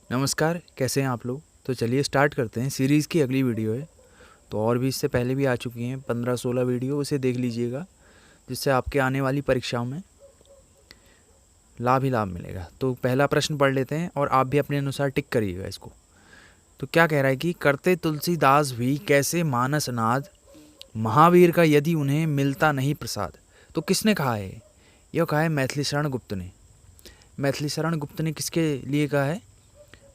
नमस्कार, कैसे हैं आप लोग। तो चलिए स्टार्ट करते हैं। सीरीज़ की अगली वीडियो है। तो और भी इससे पहले भी आ चुकी हैं 15-16 वीडियो, उसे देख लीजिएगा, जिससे आपके आने वाली परीक्षाओं में लाभ ही लाभ मिलेगा। तो पहला प्रश्न पढ़ लेते हैं और आप भी अपने अनुसार टिक करिएगा इसको। तो क्या कह रहा है कि करते तुलसीदास भी कैसे मानस नाद, महावीर का यदि उन्हें मिलता नहीं प्रसाद। तो किसने कहा है? यह कहा है मैथिली शरण गुप्त ने। मैथिली शरण गुप्त ने किसके लिए कहा है?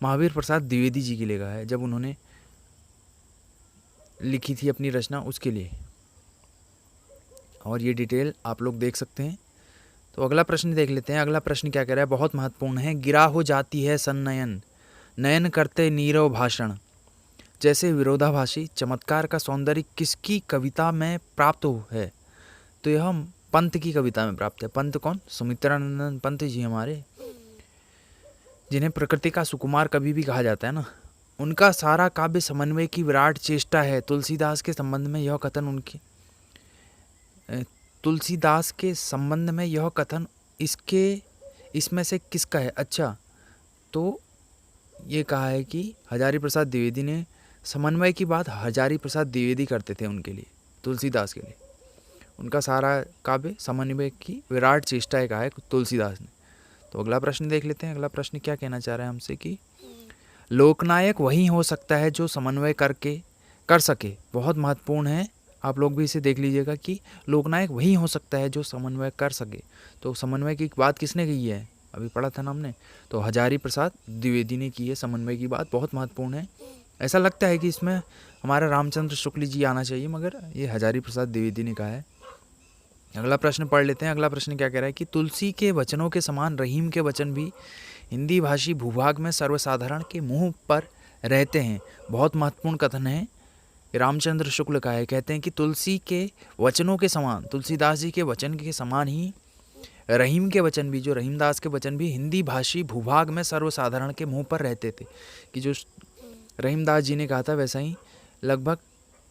महावीर प्रसाद द्विवेदी जी के लिए कहा है, जब उन्होंने लिखी थी अपनी रचना उसके लिए। और ये डिटेल आप लोग देख सकते हैं। तो अगला प्रश्न देख लेते हैं। अगला प्रश्न क्या कह रहा है, बहुत महत्वपूर्ण है। गिरा हो जाती है सन्नयन, नयन करते नीरव भाषण, जैसे विरोधाभासी चमत्कार का सौंदर्य किसकी कविता में प्राप्त हो है। तो यह पंत की कविता में प्राप्त है। पंत कौन? सुमित्रानंदन पंत जी हमारे, जिन्हें प्रकृति का सुकुमार कवि भी कहा जाता है ना। उनका सारा काव्य समन्वय की विराट चेष्टा है। तुलसीदास के संबंध में यह कथन उनकी तुलसीदास के संबंध में यह कथन इसमें से किसका है? अच्छा, तो ये कहा है कि हजारी प्रसाद द्विवेदी ने। समन्वय की बात हजारी प्रसाद द्विवेदी करते थे उनके लिए, तुलसीदास के लिए। उनका सारा काव्य समन्वय की विराट चेष्टा है, कहा है तुलसीदास ने। तो अगला प्रश्न देख लेते हैं। अगला प्रश्न क्या कहना चाह रहा है हमसे कि लोकनायक वही हो सकता है जो समन्वय कर सके। बहुत महत्वपूर्ण है, आप लोग भी इसे देख लीजिएगा कि लोकनायक वही हो सकता है जो समन्वय कर सके। तो समन्वय की बात किसने की है? अभी पढ़ा था ना हमने। तो हजारी प्रसाद द्विवेदी ने की है समन्वय की बात। बहुत महत्वपूर्ण है। ऐसा लगता है कि इसमें हमारा रामचंद्र शुक्ल जी आना चाहिए, मगर ये हजारी प्रसाद द्विवेदी ने कहा है। अगला प्रश्न पढ़ लेते हैं। अगला प्रश्न क्या कह रहा है कि तुलसी के वचनों के समान रहीम के वचन भी हिंदी भाषी भूभाग में सर्वसाधारण के मुंह पर रहते हैं। बहुत महत्वपूर्ण कथन है, रामचंद्र शुक्ल का है। कहते हैं कि तुलसी के वचनों के समान, तुलसीदास जी के वचन के समान ही रहीम के वचन भी, जो रहीमदास के वचन भी हिंदी भाषी भूभाग में सर्वसाधारण के मुंह पर रहते थे। कि जो रहीमदास जी ने कहा था वैसा ही लगभग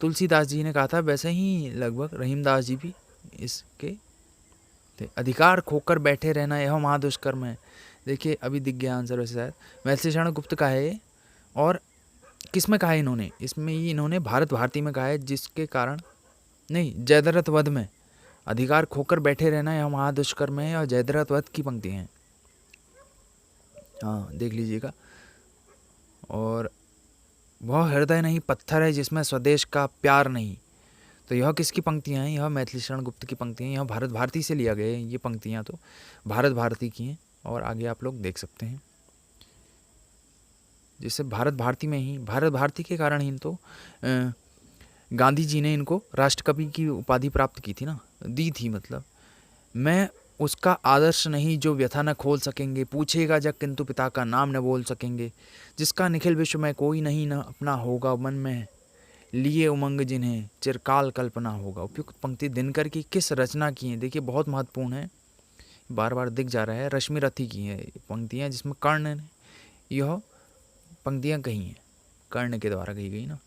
तुलसीदास जी ने कहा था, वैसे ही लगभग रहीमदास जी भी इसके थे। अधिकार खोकर बैठे रहना यह महादुष्कर्म है। देखिए अभी दिख गया आंसर वैसे शायद मैथिली शरण गुप्त का है। और किस में कहा है इन्होंने? इसमें ही इन्होंने भारत भारती में कहा है, जिसके कारण नहीं, जयद्रथ वध में अधिकार खोकर बैठे रहना यह महादुष्कर्म है, और जयद्रथ वध की पंक्ति हैं। हाँ देख लीजिएगा। और वह हृदय नहीं पत्थर है जिसमें स्वदेश का प्यार नहीं। तो यह किसकी पंक्तियाँ हैं? यह मैथिली शरण गुप्त की पंक्तियाँ हैं। यह भारत भारती से लिया गया है ये पंक्तियाँ, तो भारत भारती की हैं। और आगे आप लोग देख सकते हैं, जिससे भारत भारती में ही, भारत भारती के कारण ही तो गांधी जी ने इनको राष्ट्रकवि की उपाधि प्राप्त की थी ना, दी थी मतलब। मैं उसका आदर्श नहीं जो व्यथा न खोल सकेंगे, पूछेगा जग किंतु पिता का नाम न बोल सकेंगे, जिसका निखिल विश्व में कोई नहीं न अपना होगा, मन में लिए उमंग जिन्हें चिरकाल कल्पना होगा। उपयुक्त पंक्ति दिनकर की किस रचना की है? देखिए बहुत महत्वपूर्ण है, बार बार दिख जा रहा है। रश्मि रथी की है पंक्तियाँ, जिसमें कर्ण ने यह पंक्तियाँ कही हैं, कर्ण के द्वारा कही गई ना।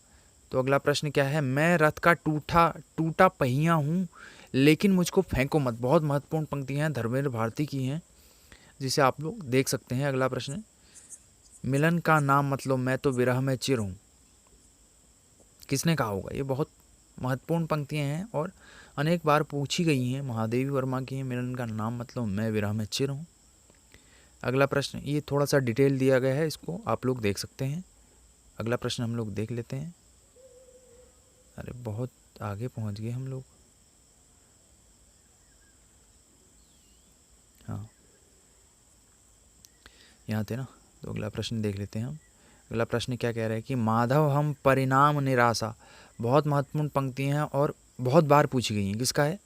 तो अगला प्रश्न क्या है? मैं रथ का टूटा पहिया हूँ लेकिन मुझको फेंको मत। बहुत महत्वपूर्ण पंक्तियाँ हैं, धर्मेंद्र भारती की हैं, जिसे आप लोग देख सकते हैं। अगला प्रश्न, मिलन का नाम मतलब मैं तो विरह में चिर हूँ, किसने कहा होगा? ये बहुत महत्वपूर्ण पंक्तियाँ हैं और अनेक बार पूछी गई हैं। महादेवी वर्मा की हैं, मिलन का नाम मतलब मैं विरह में चिर हूँ। अगला प्रश्न, ये थोड़ा सा डिटेल दिया गया है, इसको आप लोग देख सकते हैं। अगला प्रश्न हम लोग देख लेते हैं। अरे बहुत आगे पहुंच गए हम लोग। हाँ यहाँ थे ना। तो अगला प्रश्न देख लेते हैं हम। अगला प्रश्न क्या कह रहा है कि माधव हम परिणाम निराशा। बहुत महत्वपूर्ण पंक्तियाँ हैं और बहुत बार पूछी गई हैं। किसका है?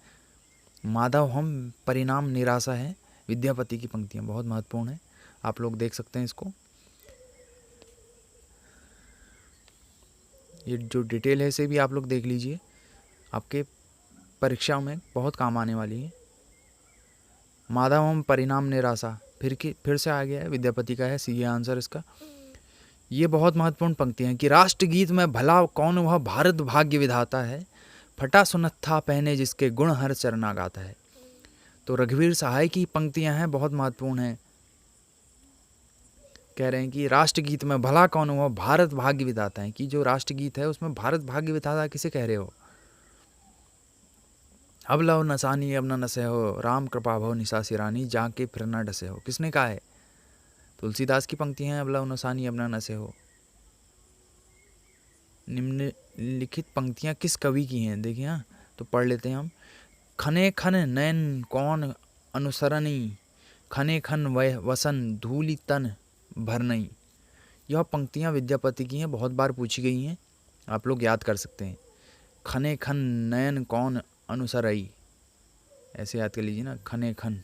माधव हम परिणाम निराशा है, विद्यापति की पंक्तियाँ बहुत महत्वपूर्ण है। आप लोग देख सकते हैं इसको। ये जो डिटेल है इसे भी आप लोग देख लीजिए, आपके परीक्षाओं में बहुत काम आने वाली है। माधव हम परिणाम निराशा फिर से आ गया है, विद्यापति का है, सी आंसर इसका। ये बहुत महत्वपूर्ण पंक्तियाँ हैं कि राष्ट्रगीत में भला कौन वह भारत भाग्य विधाता है, फटा सुनत्था पहने जिसके गुण हर चरना गाता है। तो रघुवीर सहाय की पंक्तियाँ हैं, बहुत महत्वपूर्ण हैं। कह रहे हैं कि राष्ट्रगीत में भला कौन हुआ, भारत भाग्य विधाता है, कि जो राष्ट्रगीत है उसमें भारत भाग्य विधाता किसे कह रहे हो। अब लव नसानी अब न नसे हो, राम कृपा भव निसासी रानी, जाके फिर न डसे हो, किसने कहा है। तुलसीदास की पंक्ति हैं, अब लव नसानी अब न नसे हो। निम्नलिखित पंक्तियां किस कवि की हैं, देखिए। हाँ, तो पढ़ लेते हैं हम। खने खन नैन कौन अनुसरणी, खने खन वसन धूलि तन भरनई। यह पंक्तियां विद्यापति की हैं, बहुत बार पूछी गई हैं, आप लोग याद कर सकते हैं। खने खन नयन कौन अनुसरई, ऐसे याद कर लीजिए ना, खने खन।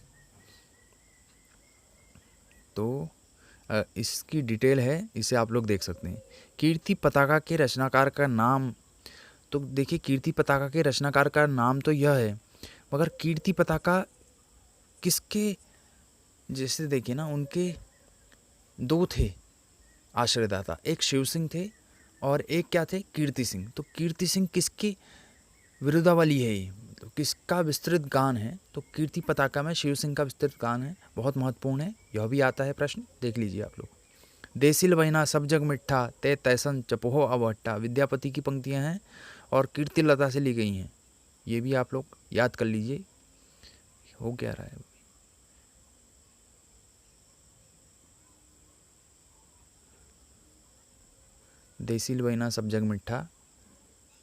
तो इसकी डिटेल है, इसे आप लोग देख सकते हैं। कीर्ति पताका के रचनाकार का नाम, तो देखिए कीर्ति पताका के रचनाकार का नाम तो यह है, मगर कीर्ति पताका किसके, जैसे देखिए ना, उनके दो थे आश्रयदाता, एक शिव सिंह थे और एक क्या थे, कीर्ति सिंह। तो कीर्ति सिंह किसकी विरुद्धावली है ये, मतलब किसका विस्तृत गान है, तो कीर्ति पताका में शिव सिंह का विस्तृत गान है, बहुत महत्वपूर्ण है, यह भी आता है प्रश्न, देख लीजिए आप लोग। देसिल बहिना सब जग मिठा, ते तैसन चपोहो अवहट्टा, विद्यापति की पंक्तियां हैं और कीर्ति लता से ली गई हैं, ये भी आप लोग याद कर लीजिए। हो क्या रहा है, देसिल बहिना सब जग मिठा,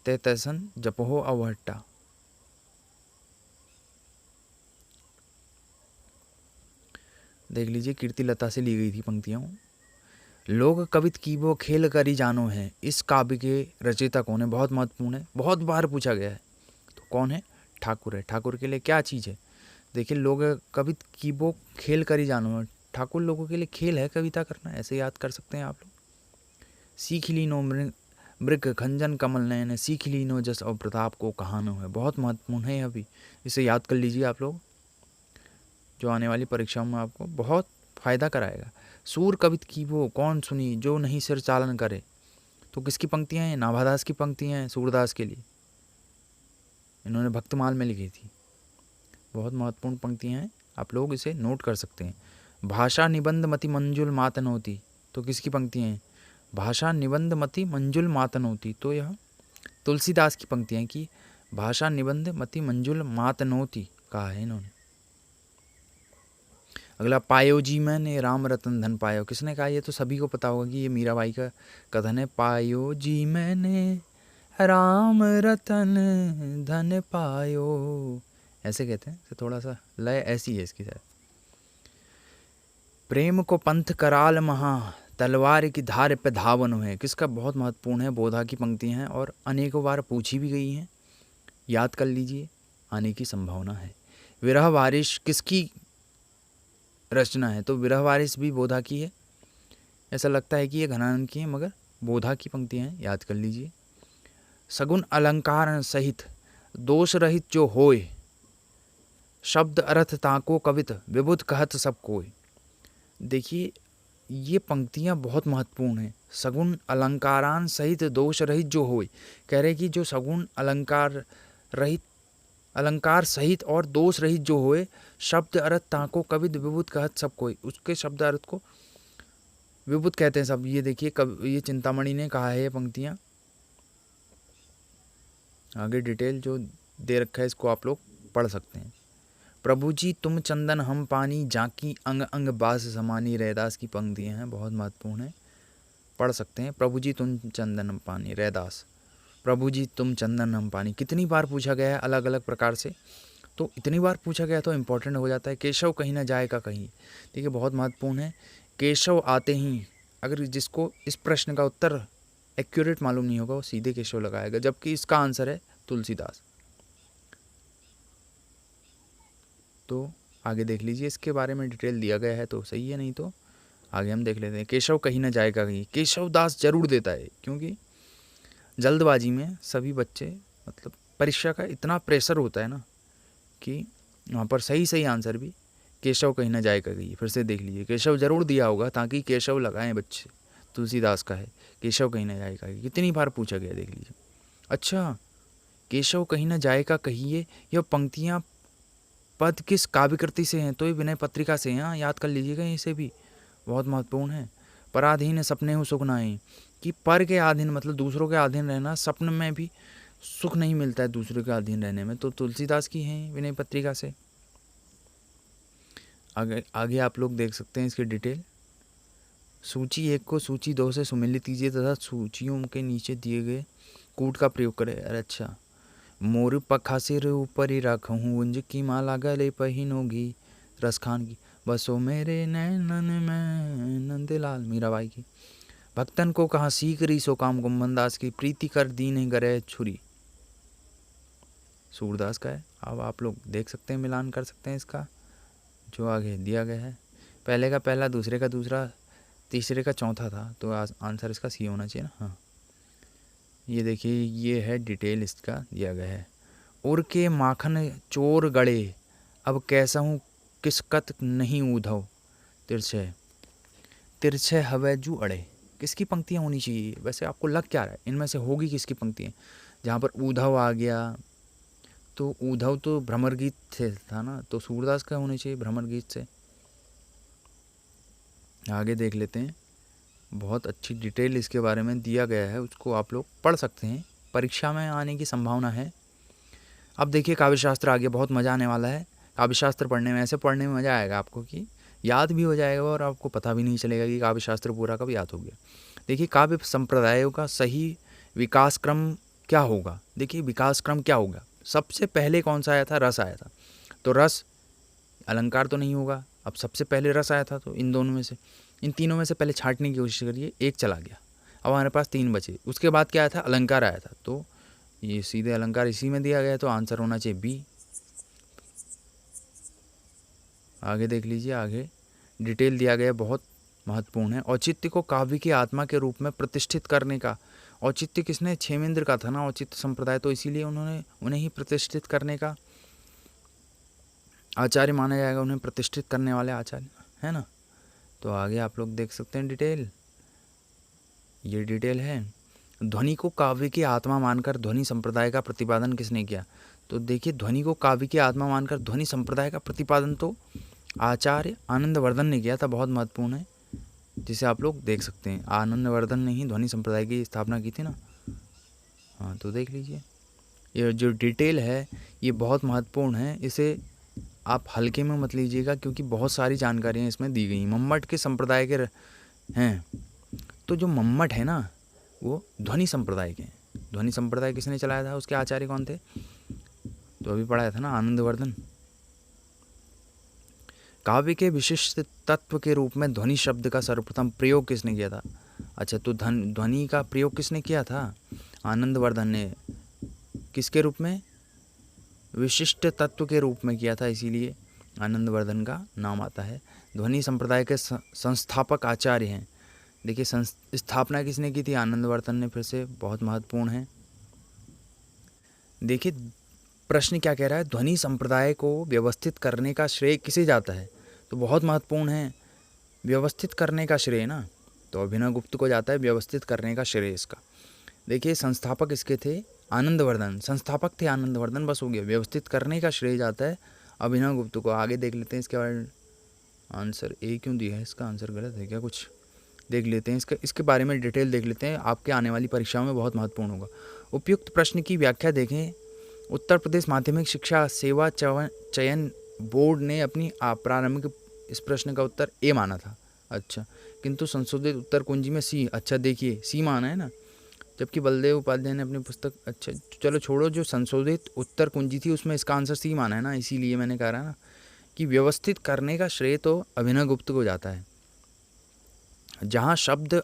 ते तैसन जपहो अवहट्टा। देख लीजिए, कीर्ति लता से ली गई थी पंक्तियाँ। लोग कवित की वो खेल करी जानो है, इस काव्य के रचयिता कौन है, बहुत महत्वपूर्ण है, बहुत बार पूछा गया है। तो कौन है, ठाकुर है। ठाकुर के लिए क्या चीज़ है, देखिए, लोग कवित की वो खेल करी जानो है, ठाकुर लोगों के लिए खेल है कविता करना, ऐसे याद कर सकते हैं आप लोग। सीख लीनो मृग खंजन कमल नयन, सीख लीनो जस और प्रताप को कहानो है, बहुत महत्वपूर्ण है अभी, इसे याद कर लीजिए आप लोग, जो आने वाली परीक्षाओं में आपको बहुत फायदा कराएगा। सूर कवित की वो कौन सुनी, जो नहीं सिर चालन करे। तो किसकी पंक्तियाँ हैं, नाभादास की पंक्तियाँ हैं सूरदास के लिए, इन्होंने भक्तमाल में लिखी थी, बहुत महत्वपूर्ण पंक्तियाँ हैं, आप लोग इसे नोट कर सकते हैं। भाषा निबंध मति मंजुल मातन होती, तो किसकी पंक्तियाँ हैं, भाषा निबंध मति मंजुल मातन होती, तो यह तुलसीदास की पंक्तियाँ की भाषा निबंध मति मंजुल मातनोती कहा है इन्होंने। अगला, पायो जी मैंने राम रतन धन पायो, किसने कहा, ये तो सभी को पता होगा कि ये मीराबाई का कथन है। पायो जी मैंने राम रतन धन पायो, ऐसे कहते हैं, थोड़ा सा लय ऐसी है इसकी शायद। प्रेम को पंथ कराल महा, तलवार की धार पे धावन है, किसका, बहुत महत्वपूर्ण है, बोधा की पंक्ति हैं और अनेकों बार पूछी भी गई हैं, याद कर लीजिए, आने की संभावना है। विरह वारिश किसकी रचना है, तो विरह वारिश भी बोधा की है, ऐसा लगता है कि ये घनानंद की है, मगर बोधा की पंक्तियाँ हैं, याद कर लीजिए। सगुन अलंकार सहित दोष रहित जो होए, शब्द अर्थ ताको कवित विबुध कहत सब कोय। देखिए, ये पंक्तियाँ बहुत महत्वपूर्ण हैं। सगुण अलंकारान सहित दोष रहित जो होए, कह रहे कि जो सगुण अलंकार रहित, अलंकार सहित और दोष रहित जो होए, शब्द अर्थ ताको कवित विबुध कहत सब कोई, उसके शब्द अर्थ को विबुध कहते हैं सब। ये देखिए, ये चिंतामणि ने कहा है ये पंक्तियाँ, आगे डिटेल जो दे रखा है इसको आप लोग पढ़ सकते हैं। प्रभु जी तुम चंदन हम पानी, जाकी अंग अंग बास समानी, रैदास की पंक्तियाँ हैं, बहुत महत्वपूर्ण है, पढ़ सकते हैं। प्रभु जी तुम चंदन हम पानी, रैदास, प्रभु जी तुम चंदन हम पानी, कितनी बार पूछा गया है अलग अलग प्रकार से, तो इतनी बार पूछा गया तो इम्पोर्टेंट हो जाता है। केशव कहीं ना जाएगा कहीं, ठीक है, बहुत महत्वपूर्ण है। केशव आते ही, अगर जिसको इस प्रश्न का उत्तर एक्यूरेट मालूम नहीं होगा वो सीधे केशव लगाएगा, जबकि इसका आंसर है तुलसीदास। तो आगे देख लीजिए, इसके बारे में डिटेल दिया गया है तो सही है, नहीं तो आगे हम देख लेते हैं। केशव कहीं ना जाएगा कहीं, केशव दास जरूर देता है, क्योंकि जल्दबाजी में सभी बच्चे, मतलब परीक्षा का इतना प्रेशर होता है ना कि वहाँ पर सही सही आंसर भी केशव कहीं ना जाएगा कहीं, फिर से देख लीजिए, केशव जरूर दिया होगा ताकि केशव लगाएं बच्चे, तुलसीदास का है, केशव कहीं ना जाएगा कहीं, कितनी बार पूछा गया, देख लीजिए। अच्छा, केशव कहीं ना जाएगा कहिए, यह पंक्तियाँ पद किस काव्यकृति से हैं, तो ये विनय पत्रिका से हैं, याद कर लीजिएगा, इसे भी बहुत महत्वपूर्ण है। पराधीन सपने हो सुख नाहीं, कि पर के अधीन मतलब दूसरों के अधीन रहना, सपन में भी सुख नहीं मिलता है दूसरों के अधीन रहने में। तो तुलसीदास की हैं विनय पत्रिका से। आगे आगे आप लोग देख सकते हैं इसकी डिटेल। सूची 1 को सूची 2 से सुमिलित कीजिए तथा सूचियों के नीचे दिए गए कूट का प्रयोग करें। अरे अच्छा, मोर पखासिर ऊपर ही रखूँ, उंज की माला गले पहिनोगी, रस खान की बसो मेरे नैनन में, नंदलाल मीराबाई की। भक्तन को कहा सीख रही सो काम, गुम्बनदास की प्रीति कर दीन गरे छुरी, सूरदास का है। अब आप लोग देख सकते हैं, मिलान कर सकते हैं इसका जो आगे दिया गया है। पहले का पहला, दूसरे का दूसरा, तीसरे का चौथा था, तो आंसर इसका सी होना चाहिए ना। हाँ, ये देखिए, ये है डिटेल इसका दिया गया है। उर के माखन चोर गड़े, अब कैसा हूँ किसकत नहीं ऊधव, तिरछे तिरछे हवेजू अड़े। किसकी पंक्तियाँ होनी चाहिए वैसे, आपको लग क्या रहा है इनमें से होगी किसकी पंक्तियाँ? जहाँ पर ऊधव आ गया तो ऊधव तो भ्रमर गीत से था ना, तो सूरदास का होनी चाहिए भ्रमर गीत से। आगे देख लेते हैं, बहुत अच्छी डिटेल इसके बारे में दिया गया है, उसको आप लोग पढ़ सकते हैं, परीक्षा में आने की संभावना है। अब देखिए काव्यशास्त्र आ गया, बहुत मज़ा आने वाला है काव्यशास्त्र पढ़ने में। ऐसे पढ़ने में मज़ा आएगा आपको कि याद भी हो जाएगा और आपको पता भी नहीं चलेगा कि काव्यशास्त्र पूरा कब याद हो गया। देखिए, काव्य संप्रदायों का सही विकास क्रम क्या होगा। देखिए, विकास क्रम क्या होगा, सबसे पहले कौन सा आया था? रस आया था, तो रस, अलंकार तो नहीं होगा। अब सबसे पहले रस आया था, तो इन दोनों में से, इन तीनों में से पहले छांटने की कोशिश करिए, एक चला गया, अब हमारे पास 3 बचे। उसके बाद क्या आया था? अलंकार आया था, तो ये सीधे अलंकार इसी में दिया गया है, तो आंसर होना चाहिए बी। आगे देख लीजिए, आगे डिटेल दिया गया, बहुत महत्वपूर्ण है। औचित्य को काव्य की आत्मा के रूप में प्रतिष्ठित करने का, औचित्य किसने? क्षेमेंद्र का था ना औचित्य संप्रदाय, तो इसीलिए उन्हें ही प्रतिष्ठित करने का आचार्य माना जाएगा, उन्हें प्रतिष्ठित करने वाले आचार्य, है ना। तो आगे आप लोग देख सकते हैं डिटेल, ये डिटेल है। ध्वनि को काव्य की आत्मा मानकर ध्वनि संप्रदाय का प्रतिपादन किसने किया? तो देखिए, ध्वनि को काव्य की आत्मा मानकर ध्वनि संप्रदाय का प्रतिपादन तो आचार्य आनंदवर्धन ने किया था, बहुत महत्वपूर्ण है, जिसे आप लोग देख सकते हैं। आनंदवर्धन ने ही ध्वनि संप्रदाय की स्थापना की थी ना। हाँ, तो देख लीजिए, ये जो डिटेल है ये बहुत महत्वपूर्ण है, इसे आप हल्के में मत लीजिएगा, क्योंकि बहुत सारी जानकारियाँ इसमें दी गई। मम्मट के संप्रदाय के हैं, तो जो मम्मट है ना वो ध्वनि संप्रदाय के हैं। ध्वनि संप्रदाय किसने चलाया था, उसके आचार्य कौन थे? तो अभी पढ़ाया था ना, आनंदवर्धन। काव्य के विशिष्ट तत्व के रूप में ध्वनि शब्द का सर्वप्रथम प्रयोग किसने किया था? अच्छा, तो ध्वनि का प्रयोग किसने किया था? आनंदवर्धन ने। किसके रूप में? विशिष्ट तत्व के रूप में किया था, इसीलिए आनंदवर्धन का नाम आता है। ध्वनि संप्रदाय के संस्थापक आचार्य हैं। देखिए, स्थापना किसने की थी? आनंदवर्धन ने, फिर से बहुत महत्वपूर्ण है। देखिए, प्रश्न क्या कह रहा है? ध्वनि संप्रदाय को व्यवस्थित करने का श्रेय किसे जाता है? तो बहुत महत्वपूर्ण है, व्यवस्थित करने का श्रेय ना, तो अभिनवगुप्त को जाता है व्यवस्थित करने का श्रेय इसका। देखिए, संस्थापक इसके थे आनंदवर्धन, संस्थापक थे आनंदवर्धन, बस हो गया। व्यवस्थित करने का श्रेय जाता है अभिनवगुप्त को। आगे देख लेते हैं इसके बाद, आंसर ए क्यों दिया है, इसका आंसर गलत है क्या? कुछ देख लेते हैं, इसके बारे में डिटेल देख लेते हैं, आपके आने वाली परीक्षाओं में बहुत महत्वपूर्ण होगा। उपयुक्त प्रश्न की व्याख्या देखें। उत्तर प्रदेश माध्यमिक शिक्षा सेवा चयन बोर्ड ने अपनी प्रारंभिक इस प्रश्न का उत्तर ए माना था। अच्छा, किंतु संशोधित उत्तर कुंजी में सी। अच्छा, देखिए सी माना है ना, जबकि बलदेव उपाध्याय ने अपनी पुस्तक, अच्छा चलो छोड़ो, जो संशोधित उत्तर कुंजी थी उसमें इसका आंसर सी माना है ना, इसीलिए मैंने कहा ना कि व्यवस्थित करने का श्रेय तो अभिनवगुप्त को जाता है। जहाँ शब्द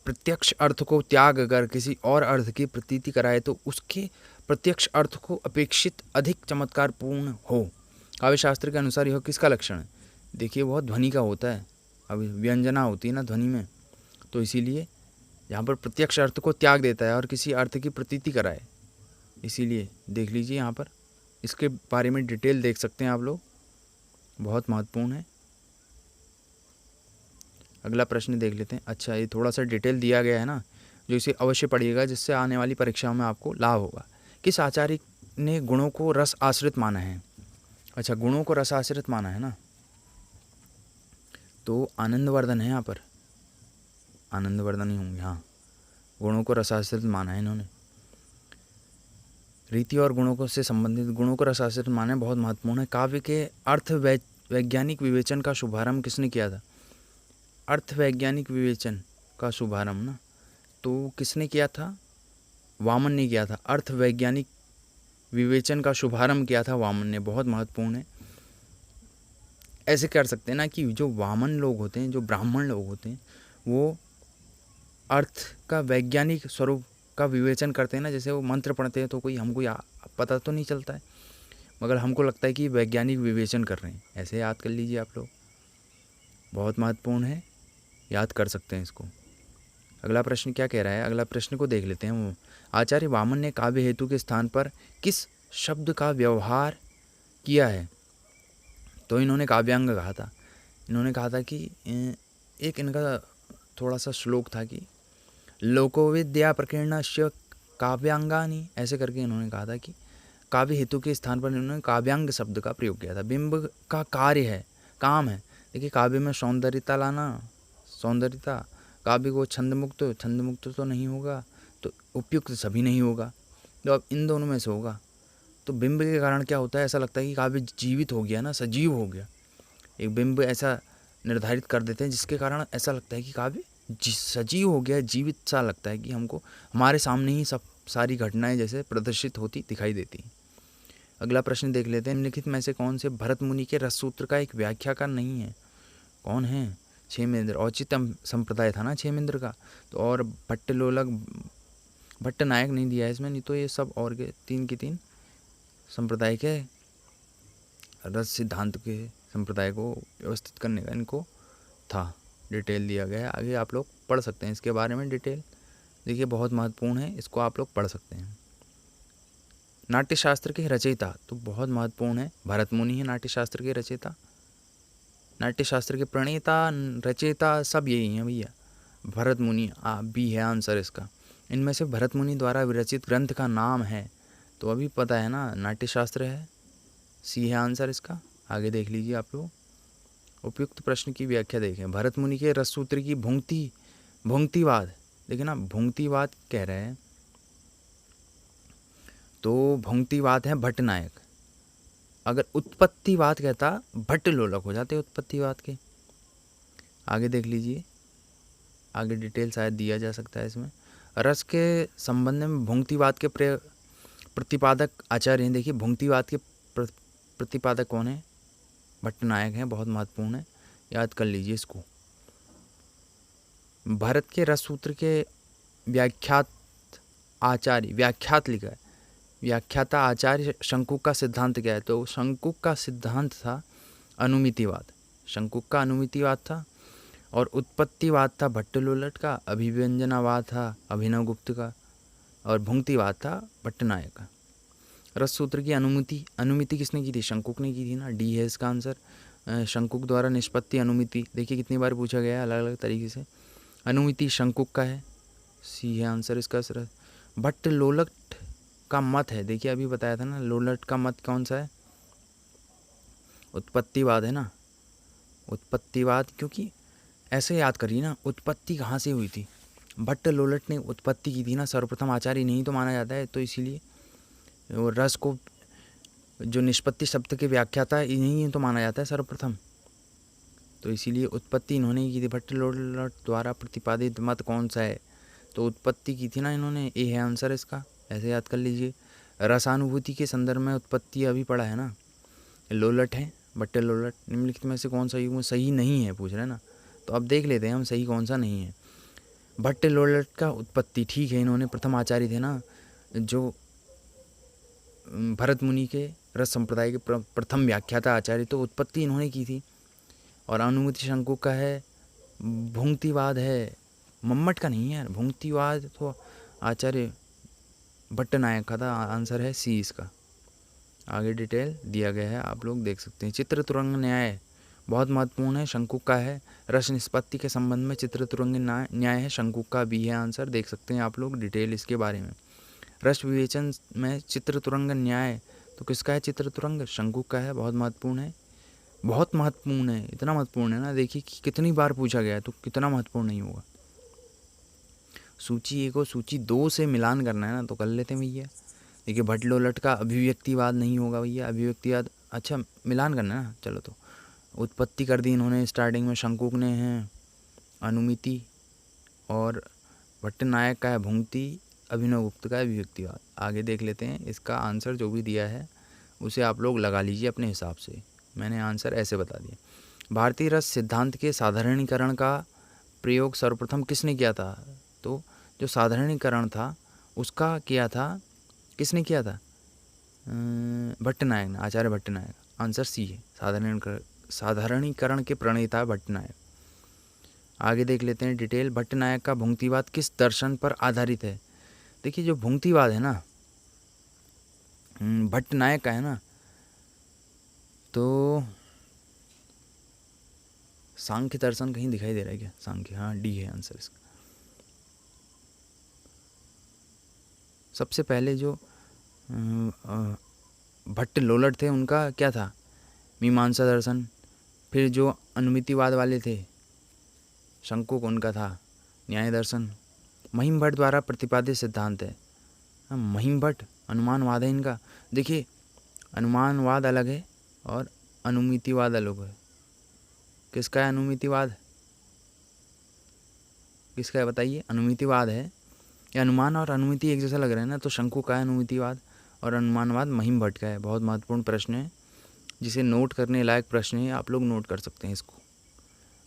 प्रत्यक्ष अर्थ को त्याग कर किसी और अर्थ की प्रतीति कराए तो उसके प्रत्यक्ष अर्थ को अपेक्षित अधिक चमत्कारपूर्ण हो। काव्यशास्त्र के अनुसार यह किसका लक्षण है? देखिए, वह ध्वनि का होता है, अभी व्यंजना होती है ना ध्वनि में, तो इसीलिए यहाँ पर प्रत्यक्ष अर्थ को त्याग देता है और किसी अर्थ की प्रतीति कराए, इसीलिए देख लीजिए यहाँ पर, इसके बारे में डिटेल देख सकते हैं आप लोग, बहुत महत्वपूर्ण है। अगला प्रश्न देख लेते हैं। अच्छा, ये थोड़ा सा डिटेल दिया गया है ना, जो इसे अवश्य पढ़िएगा, जिससे आने वाली परीक्षाओं में आपको लाभ होगा। किस आचार्य ने गुणों को रस आश्रित माना है? अच्छा, गुणों को रस आश्रित माना है ना, तो आनंदवर्धन है यहाँ पर, आनंदवर्धन ही होंगे, हाँ। गुणों को रसाश्रित माना है इन्होंने। रीति और गुणों को से संबंधित गुणों को रसाश्रित माना है, बहुत महत्वपूर्ण है। काव्य के अर्थ वैज्ञानिक विवेचन का शुभारंभ किसने किया था? अर्थ वैज्ञानिक विवेचन का शुभारंभ ना, तो किसने किया था? वामन ने किया था। अर्थ वैज्ञानिक विवेचन का शुभारंभ किया था वामन ने, बहुत महत्वपूर्ण है। ऐसे कर सकते हैं ना कि जो वामन लोग होते हैं, जो ब्राह्मण लोग होते हैं, वो अर्थ का वैज्ञानिक स्वरूप का विवेचन करते हैं ना। जैसे वो मंत्र पढ़ते हैं तो कोई हमको पता तो नहीं चलता है, मगर हमको लगता है कि वैज्ञानिक विवेचन कर रहे हैं। ऐसे याद कर लीजिए आप लोग, बहुत महत्वपूर्ण है, याद कर सकते हैं इसको। अगला प्रश्न क्या कह रहा है, अगला प्रश्न को देख लेते हैं। वो आचार्य वामन ने काव्य हेतु के स्थान पर किस शब्द का व्यवहार किया है? तो इन्होंने काव्यांग कहा था। इन्होंने कहा था कि एक इनका थोड़ा सा श्लोक था कि लोकोविद्या प्रकीर्णस्य काव्यांगानी, ऐसे करके इन्होंने कहा था कि काव्य हेतु के स्थान पर इन्होंने काव्यांग शब्द का प्रयोग किया था। बिंब का कार्य है, काम है। देखिए काव्य में सौंदर्यता लाना, सौंदर्यता, काव्य को छंदमुक्त तो नहीं होगा, तो उपयुक्त सभी नहीं होगा, तो अब इन दोनों में से होगा। तो बिंब के कारण क्या होता है, ऐसा लगता है कि काव्य जीवित हो गया ना, सजीव हो गया। एक बिंब ऐसा निर्धारित कर देते हैं जिसके कारण ऐसा लगता है कि काव्य सजीव हो गया, जीवित सा लगता है कि हमको हमारे सामने ही सब सारी घटनाएं जैसे प्रदर्शित होती दिखाई देती हैं। अगला प्रश्न देख लेते हैं। निम्नलिखित में से कौन से भरत मुनि के रससूत्र का एक व्याख्याकार नहीं है? कौन है? क्षेमेंद्र। औचित्यम संप्रदाय था ना क्षेमेंद्र का, तो और भट्टलोलक, भट्टनायक नहीं दिया है इसमें, नहीं तो ये सब और के 3 की 3 संप्रदाय के रस सिद्धांत के संप्रदाय को व्यवस्थित करने का इनको था। डिटेल दिया गया है, आगे आप लोग पढ़ सकते हैं इसके बारे में डिटेल। देखिए बहुत महत्वपूर्ण है, इसको आप लोग पढ़ सकते हैं। नाट्यशास्त्र के रचयिता तो बहुत महत्वपूर्ण है, भरत मुनि है नाट्यशास्त्र के रचयिता। नाट्यशास्त्र के प्रणेता, रचयिता सब यही हैं भैया, भरत मुनि भी है आंसर इसका। इनमें से भरत मुनि द्वारा विरचित ग्रंथ का नाम है, तो अभी पता है ना, नाट्यशास्त्र है, सी है आंसर इसका। आगे देख लीजिए आप लोग, उपयुक्त प्रश्न की व्याख्या देखें। भरत मुनि के रससूत्र की भुंक्तिवाद, देखिए ना, भुंक्तिवाद कह रहे हैं, तो भुंक्तिवाद है भट्टनायक। अगर उत्पत्तिवाद कहता भट्टलोलक हो जाते उत्पत्तिवाद के। आगे देख लीजिए, आगे डिटेल शायद दिया जा सकता है इसमें। रस के संबंध में भुंक्तिवाद के प्रतिपादक आचार्य हैं। देखिए भुंक्तिवाद के प्रतिपादक कौन है? भट्टनायक हैं, बहुत महत्वपूर्ण है, याद कर लीजिए इसको। भरत के रससूत्र के व्याख्यात आचार्य, व्याख्यात लिखा है, व्याख्याता आचार्य शंकुक का सिद्धांत क्या है? तो शंकुक का सिद्धांत था अनुमितिवाद, शंकुक का अनुमितिवाद था, और उत्पत्तिवाद था भट्टलोलट का, अभिव्यंजनावाद था अभिनवगुप्त का, और भुंक्तिवाद था भट्टनायक का। रससूत्र की अनुमिति किसने की थी? शंकुक ने की थी ना, डी है इसका आंसर। शंकुक द्वारा निष्पत्ति अनुमिति, देखिए कितनी बार पूछा गया है अलग अलग तरीके से। अनुमिति शंकुक का है, सी है आंसर इसका सर। भट्टलोलट का मत है, देखिए अभी बताया था ना, लोलट का मत कौन सा है? उत्पत्तिवाद है ना, उत्पत्तिवाद। क्योंकि ऐसे याद करिए ना, उत्पत्ति कहाँ से हुई थी? भट्टलोलट ने उत्पत्ति की थी ना, सर्वप्रथम आचार्य नहीं तो माना जाता है, तो इसीलिए वो रस को जो निष्पत्ति शब्द के व्याख्याता इन्हीं तो माना जाता है सर्वप्रथम, तो इसीलिए उत्पत्ति इन्होंने की थी। भट्टलोलट द्वारा प्रतिपादित मत कौन सा है? तो उत्पत्ति की थी ना इन्होंने, ए है आंसर इसका, ऐसे याद कर लीजिए। रसानुभूति के संदर्भ में उत्पत्ति अभी पढ़ा है ना, लोलट है भट्टलोलट। निम्नलिखित में से कौन सा युग्म सही नहीं है पूछ रहे हैं ना, तो अब देख लेते हैं हम सही कौन सा नहीं है। भट्टलोलट का उत्पत्ति ठीक है, इन्होंने प्रथम आचार्य थे ना, जो भरत मुनि के रस संप्रदाय के प्रथम व्याख्याता आचार्य, तो उत्पत्ति इन्होंने की थी। और अनुमिति शंकुक का है, भुंक्तिवाद है, मम्मट का नहीं है, भुंक्तिवाद तो आचार्य भट्टनायक का था, आंसर है सी इसका। आगे डिटेल दिया गया है, आप लोग देख सकते हैं। चित्र तुरंग न्याय बहुत महत्वपूर्ण है, शंकुक का है। रस निष्पत्ति के संबंध में चित्र तुरंग न्याय है, शंकुक का भी है आंसर, देख सकते हैं आप लोग डिटेल इसके बारे में। रस विवेचन में चित्र तुरंग न्याय तो किसका है? चित्र तुरंग शंकुक का है, बहुत महत्वपूर्ण है। बहुत महत्वपूर्ण है, इतना महत्वपूर्ण है ना, देखिए कि कितनी बार पूछा गया है तो कितना महत्वपूर्ण नहीं होगा। सूची 1 और सूची 2 से मिलान करना है ना, तो कर लेते हैं भैया। देखिए भट्ट लोलट का अभिव्यक्तिवाद नहीं होगा भैया, अभिव्यक्तिवाद अच्छा मिलान करना है ना, चलो तो उत्पत्ति कर दी इन्होंने स्टार्टिंग में, शंकुक ने है अनुमिति, और भट्टनायक का है भुंक्ति, अभिनवगुप्त का है अभिव्यक्तिवाद। आगे देख लेते हैं, इसका आंसर जो भी दिया है उसे आप लोग लगा लीजिए अपने हिसाब से, मैंने आंसर ऐसे बता दिया। भारतीय रस सिद्धांत के साधारणीकरण का प्रयोग सर्वप्रथम किसने किया था? तो जो साधारणीकरण था उसका किया था, किसने किया था? भट्टनायक ने, आचार्य भट्टनायक। आंसर सी है, साधारणीकरण के प्रणेता भट्टनायक। आगे देख लेते हैं डिटेल। भट्टनायक का भुंक्तिवाद किस दर्शन पर आधारित है? देखिए जो भुंक्तिवाद है ना भट्टनायक का है ना, तो सांख्य दर्शन कहीं दिखाई दे रहा है क्या? सांख्य, हाँ डी है आंसर इसका। सबसे पहले जो भट्ट लोलट थे उनका क्या था? मीमांसा दर्शन। फिर जो अनुमितिवाद वाले थे शंकुक, उनका था न्याय दर्शन। महिम भट्ट द्वारा प्रतिपादित सिद्धांत है, महिम भट्ट अनुमानवाद है इनका। देखिए अनुमानवाद अलग है और अनुमितिवाद अलग है। किसका है अनुमितिवाद? किसका है बताइए? अनुमितिवाद है। ये अनुमान और अनुमिति एक जैसा लग रहा है ना, तो शंकु का है अनुमितिवाद और अनुमानवाद महिम भट्ट का है। बहुत महत्वपूर्ण प्रश्न है, जिसे नोट करने लायक प्रश्न है, आप लोग नोट कर सकते हैं इसको।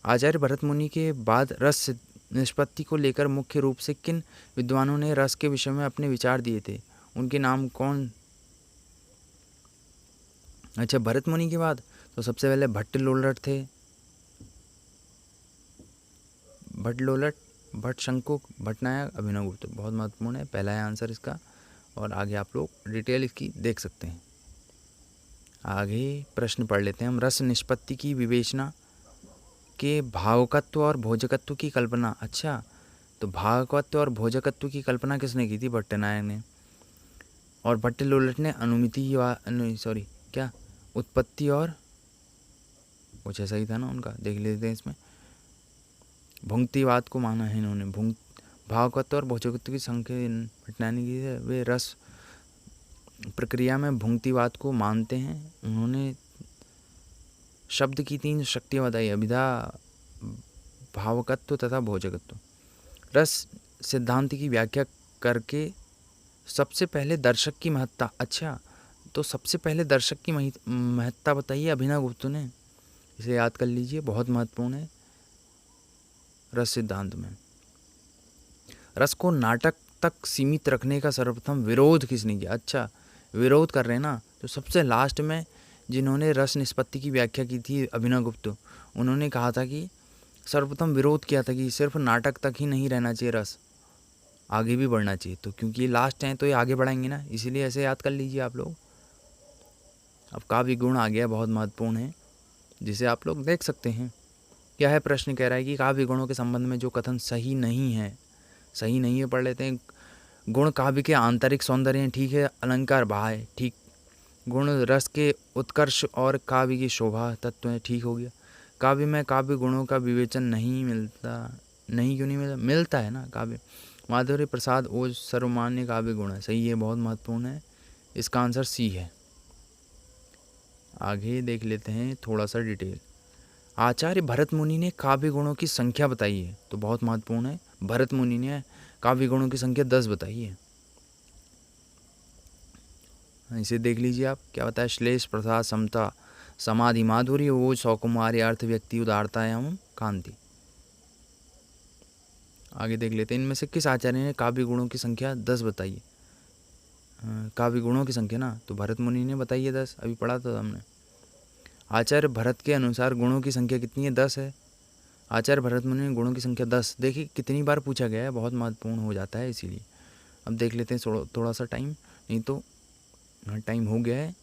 आचार्य भरत मुनि के बाद रस निष्पत्ति को लेकर मुख्य रूप से किन विद्वानों ने रस के विषय में अपने विचार दिए थे? उनके नाम कौन? अच्छा भरत मुनि के बाद तो सबसे पहले भट्ट लोलट थे, भट्ट लोलट, भट्ट शंकुक, भट्टनायक, अभिनवगुप्त। बहुत महत्वपूर्ण है, पहला है आंसर इसका। और आगे आप लोग डिटेल इसकी देख सकते हैं। आगे प्रश्न पढ़ लेते हैं हम। रस निष्पत्ति की विवेचना के भावकत्व और भोजकत्व की कल्पना। अच्छा तो भावकत्व और भोजकत्व की कल्पना किसने की थी? भट्टनायक ने। और भट्ट लोलट ने क्या उत्पत्ति और कुछ ऐसा ही था ना उनका, देख लेते हैं इसमें। भुंक्तिवाद को माना है इन्होंने। भावकत्व और भोजकत्व की संख्या भट्टनायक ने की है। वे रस प्रक्रिया में भुंक्तिवाद को मानते हैं। उन्होंने शब्द की 3 शक्तियाँ बताई, अभिधा, भावकत्व तथा भोजकत्व। रस सिद्धांत की व्याख्या करके सबसे पहले दर्शक की महत्ता। अच्छा तो सबसे पहले दर्शक की महत्ता बताइए अभिनवगुप्त ने, इसे याद कर लीजिए, बहुत महत्वपूर्ण है रस सिद्धांत में। रस को नाटक तक सीमित रखने का सर्वप्रथम विरोध किसने किया? अच्छा विरोध कर रहे हैं ना, तो सबसे लास्ट में जिन्होंने रस निष्पत्ति की व्याख्या की थी अभिनवगुप्त, उन्होंने कहा था कि सर्वप्रथम विरोध किया था कि सिर्फ नाटक तक ही नहीं रहना चाहिए रस, आगे भी बढ़ना चाहिए। तो क्योंकि ये लास्ट हैं तो ये आगे बढ़ाएंगे ना, इसीलिए ऐसे याद कर लीजिए आप लोग। अब काव्य गुण आ गया, बहुत महत्वपूर्ण है, जिसे आप लोग देख सकते हैं। क्या है प्रश्न? कह रहा है कि काव्य गुणों के संबंध में जो कथन सही नहीं है, सही नहीं है, पढ़ लेते हैं। गुण काव्य के आंतरिक सौंदर्य हैं, ठीक है। अलंकार बाह्य है, ठीक। गुण रस के उत्कर्ष और काव्य की शोभा तत्व है, ठीक हो गया। काव्य में काव्य गुणों का विवेचन नहीं मिलता, नहीं क्यों नहीं मिलता? मिलता है ना। काव्य माधुर्य प्रसाद ओज सर्वमान्य काव्य गुण है, सही है, बहुत महत्वपूर्ण है। इसका आंसर सी है। आगे देख लेते हैं थोड़ा सा डिटेल। आचार्य भरत मुनि ने काव्य गुणों की संख्या बताई है, तो बहुत महत्वपूर्ण है। भरत मुनि ने काव्य गुणों की संख्या 10 बताई है। इसे देख लीजिए आप, क्या बताया? श्लेष, प्रसाद, समता, समाधि, माधुर्य, ओज, सौकुमार्य, अर्थ, व्यक्ति, उदारता एवं कांति। आगे देख लेते हैं, इनमें से किस आचार्य ने काव्य गुणों की संख्या 10 बताई है? काव्य गुणों की संख्या ना, तो भरत मुनि ने बताई है 10, अभी पढ़ा था हमने। आचार्य भरत के अनुसार गुणों की संख्या कितनी है? 10 है। आचार्य भरत मुनि ने गुणों की संख्या 10। देखिए कितनी बार पूछा गया है, बहुत महत्वपूर्ण हो जाता है इसीलिए। अब देख लेते हैं थोड़ा सा टाइम, नहीं तो टाइम हो गया है।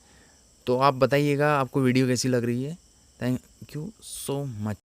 तो आप बताइएगा आपको वीडियो कैसी लग रही है। Thank you so much.